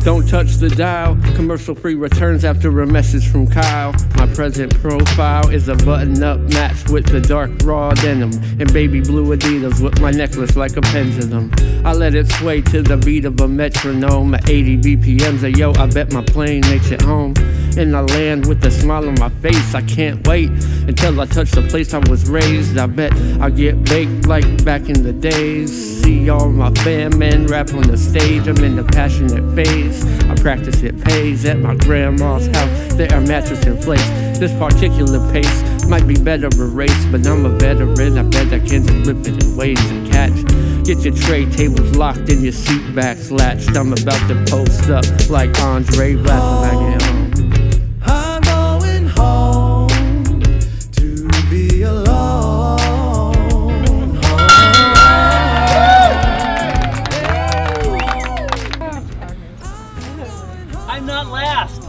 Don't touch the dial, commercial-free returns after a message from Kyle. My present profile is a button-up match with the dark raw denim and baby blue Adidas with my necklace like a pendulum. I let it sway to the beat of a metronome at 80 BPMs. And yo, I bet my plane makes it home. And I land with a smile on my face. I can't wait until I touch the place I was raised. I bet I get baked like back in the days. See all my fam men rap on the stage. I'm in the passionate phase. I practice it pays at my grandma's house. There are mattresses in place. This particular pace might be better erased, but I'm a veteran. I bet I can flip it in ways to catch. Get your tray tables locked and your seat backs latched. I'm about to post up like Andre rapping back at home. I'm not last.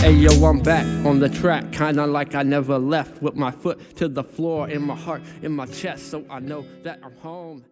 Hey yo, I'm back on the track, kinda like I never left, with my foot to the floor, in my heart, in my chest, so I know that I'm home.